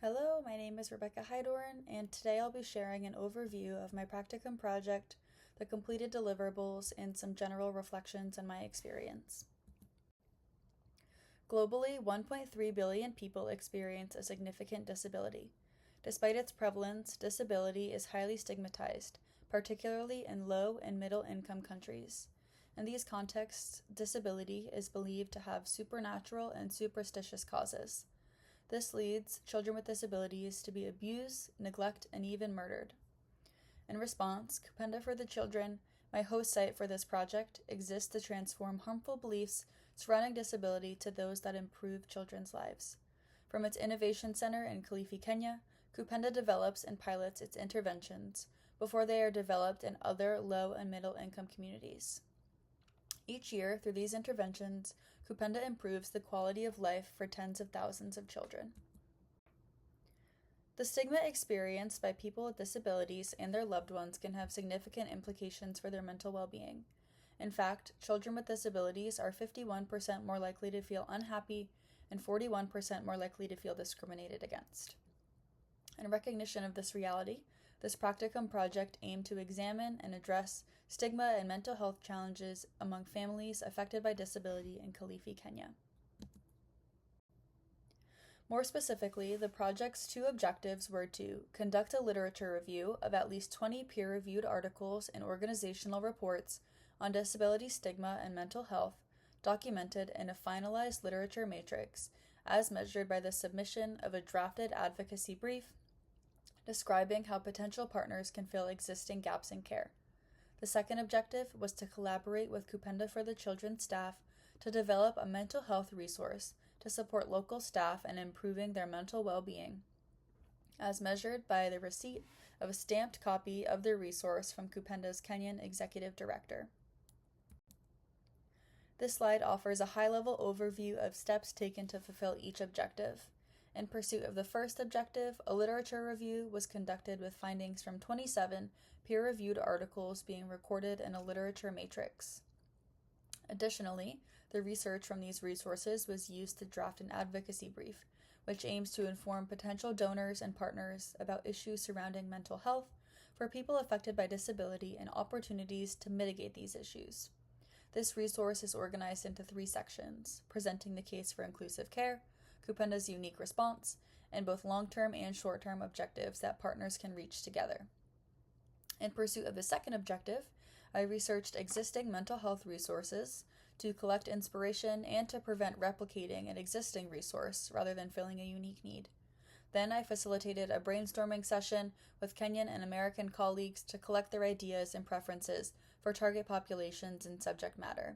Hello, my name is Rebecca Heidorn, and today I'll be sharing an overview of my practicum project, the completed deliverables, and some general reflections on my experience. Globally, 1.3 billion people experience a significant disability. Despite its prevalence, disability is highly stigmatized, particularly in low and middle income countries. In these contexts, disability is believed to have supernatural and superstitious causes. This leads children with disabilities to be abused, neglected, and even murdered. In response, Kupenda for the Children, my host site for this project, exists to transform harmful beliefs surrounding disability to those that improve children's lives. From its innovation center in Kilifi, Kenya, Kupenda develops and pilots its interventions before they are developed in other low and middle income communities. Each year, through these interventions, Kupenda improves the quality of life for tens of thousands of children. The stigma experienced by people with disabilities and their loved ones can have significant implications for their mental well-being. In fact, children with disabilities are 51% more likely to feel unhappy and 41% more likely to feel discriminated against. In recognition of this reality, this practicum project aimed to examine and address stigma and mental health challenges among families affected by disability in Kilifi, Kenya. More specifically, the project's two objectives were to conduct a literature review of at least 20 peer-reviewed articles and organizational reports on disability stigma and mental health, documented in a finalized literature matrix, as measured by the submission of a drafted advocacy brief describing how potential partners can fill existing gaps in care. The second objective was to collaborate with Kupenda for the Children staff to develop a mental health resource to support local staff in improving their mental well-being, as measured by the receipt of a stamped copy of the resource from Kupenda's Kenyan executive director. This slide offers a high-level overview of steps taken to fulfill each objective. In pursuit of the first objective, a literature review was conducted with findings from 27 peer-reviewed articles being recorded in a literature matrix. Additionally, the research from these resources was used to draft an advocacy brief, which aims to inform potential donors and partners about issues surrounding mental health for people affected by disability and opportunities to mitigate these issues. This resource is organized into 3 sections: presenting the case for inclusive care, Kupenda's unique response, and both long-term and short-term objectives that partners can reach together. In pursuit of the second objective, I researched existing mental health resources to collect inspiration and to prevent replicating an existing resource rather than filling a unique need. Then I facilitated a brainstorming session with Kenyan and American colleagues to collect their ideas and preferences for target populations and subject matter.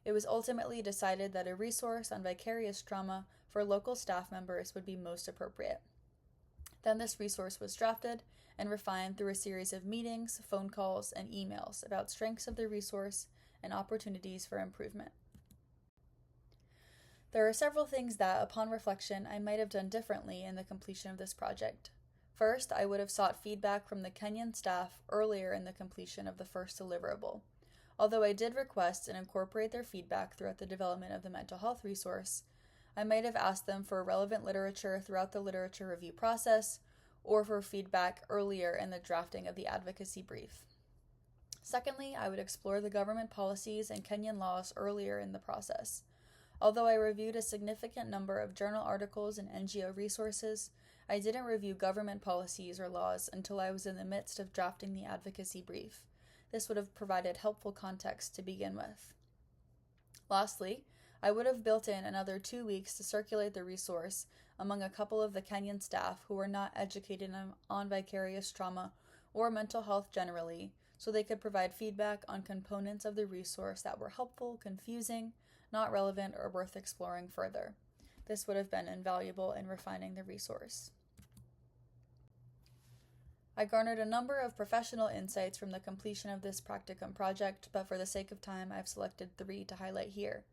It was ultimately decided that a resource on vicarious trauma for local staff members would be most appropriate. Then this resource was drafted and refined through a series of meetings, phone calls, and emails about strengths of the resource and opportunities for improvement. There are several things that, upon reflection, I might have done differently in the completion of this project. First, I would have sought feedback from the Kenyan staff earlier in the completion of the first deliverable. Although I did request and incorporate their feedback throughout the development of the mental health resource, I might have asked them for relevant literature throughout the literature review process or for feedback earlier in the drafting of the advocacy brief. Secondly, I would explore the government policies and Kenyan laws earlier in the process. Although I reviewed a significant number of journal articles and NGO resources, I didn't review government policies or laws until I was in the midst of drafting the advocacy brief. This would have provided helpful context to begin with. Lastly, I would have built in another 2 weeks to circulate the resource among a couple of the Kenyan staff who were not educated on vicarious trauma or mental health generally, so they could provide feedback on components of the resource that were helpful, confusing, not relevant, or worth exploring further. This would have been invaluable in refining the resource. I garnered a number of professional insights from the completion of this practicum project, but for the sake of time, I've selected 3 to highlight here.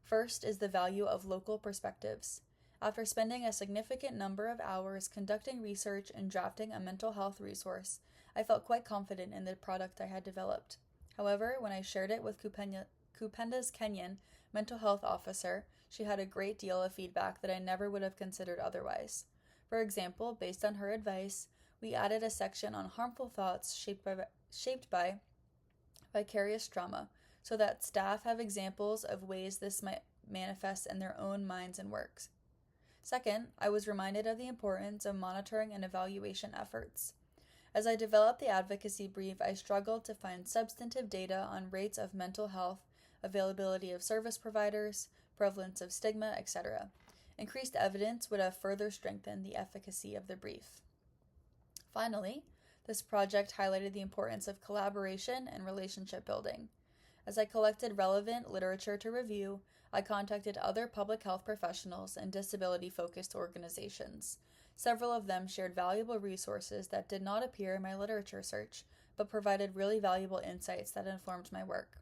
First is the value of local perspectives. After spending a significant number of hours conducting research and drafting a mental health resource, I felt quite confident in the product I had developed. However, when I shared it with Kupenda's Kenyan mental health officer, she had a great deal of feedback that I never would have considered otherwise. For example, based on her advice, we added a section on harmful thoughts shaped by vicarious trauma, so that staff have examples of ways this might manifest in their own minds and works. Second, I was reminded of the importance of monitoring and evaluation efforts. As I developed the advocacy brief, I struggled to find substantive data on rates of mental health, availability of service providers, prevalence of stigma, etc. Increased evidence would have further strengthened the efficacy of the brief. Finally, this project highlighted the importance of collaboration and relationship building. As I collected relevant literature to review, I contacted other public health professionals and disability-focused organizations. Several of them shared valuable resources that did not appear in my literature search, but provided really valuable insights that informed my work.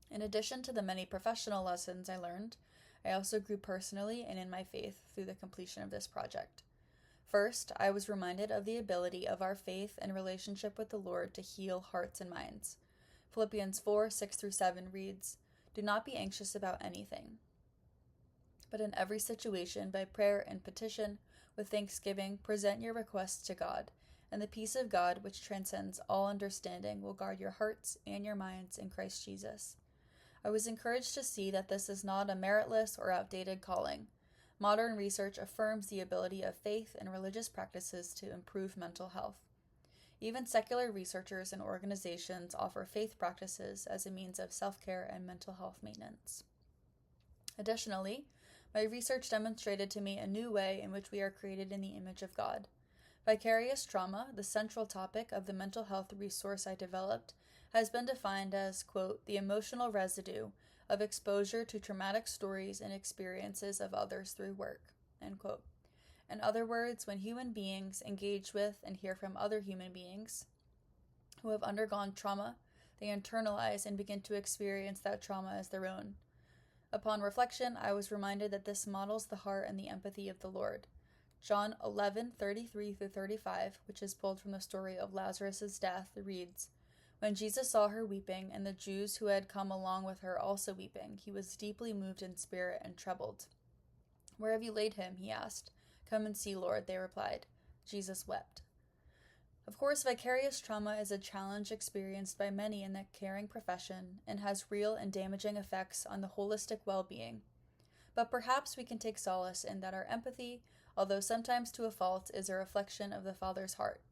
In addition to the many professional lessons I learned, I also grew personally and in my faith through the completion of this project. First, I was reminded of the ability of our faith and relationship with the Lord to heal hearts and minds. Philippians 4:6-7 reads, "Do not be anxious about anything, but in every situation, by prayer and petition, with thanksgiving, present your requests to God, and the peace of God, which transcends all understanding, will guard your hearts and your minds in Christ Jesus." I was encouraged to see that this is not a meritless or outdated calling. Modern research affirms the ability of faith and religious practices to improve mental health. Even secular researchers and organizations offer faith practices as a means of self-care and mental health maintenance. Additionally, my research demonstrated to me a new way in which we are created in the image of God. Vicarious trauma, the central topic of the mental health resource I developed, has been defined as, quote, "the emotional residue of exposure to traumatic stories and experiences of others through work," end quote. In other words, when human beings engage with and hear from other human beings who have undergone trauma, they internalize and begin to experience that trauma as their own. Upon reflection, I was reminded that this models the heart and the empathy of the Lord. John 11:33-35, which is pulled from the story of Lazarus' death, reads, "When Jesus saw her weeping, and the Jews who had come along with her also weeping, he was deeply moved in spirit and troubled. 'Where have you laid him?' he asked. 'Come and see, Lord,' they replied. Jesus wept." Of course, vicarious trauma is a challenge experienced by many in the caring profession and has real and damaging effects on the holistic well-being. But perhaps we can take solace in that our empathy, although sometimes to a fault, is a reflection of the Father's heart.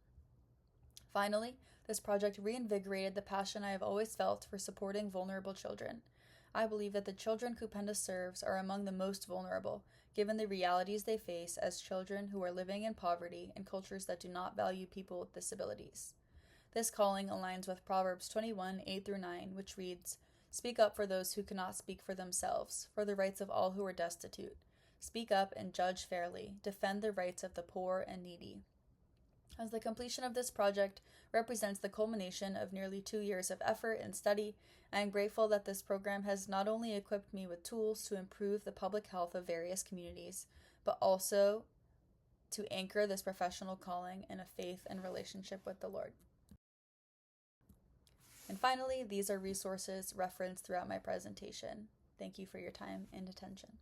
Finally, this project reinvigorated the passion I have always felt for supporting vulnerable children. I believe that the children Kupenda serves are among the most vulnerable, given the realities they face as children who are living in poverty in cultures that do not value people with disabilities. This calling aligns with Proverbs 21:8-9, which reads, "Speak up for those who cannot speak for themselves, for the rights of all who are destitute. Speak up and judge fairly. Defend the rights of the poor and needy." As the completion of this project represents the culmination of nearly 2 years of effort and study, I am grateful that this program has not only equipped me with tools to improve the public health of various communities, but also to anchor this professional calling in a faith and relationship with the Lord. And finally, these are resources referenced throughout my presentation. Thank you for your time and attention.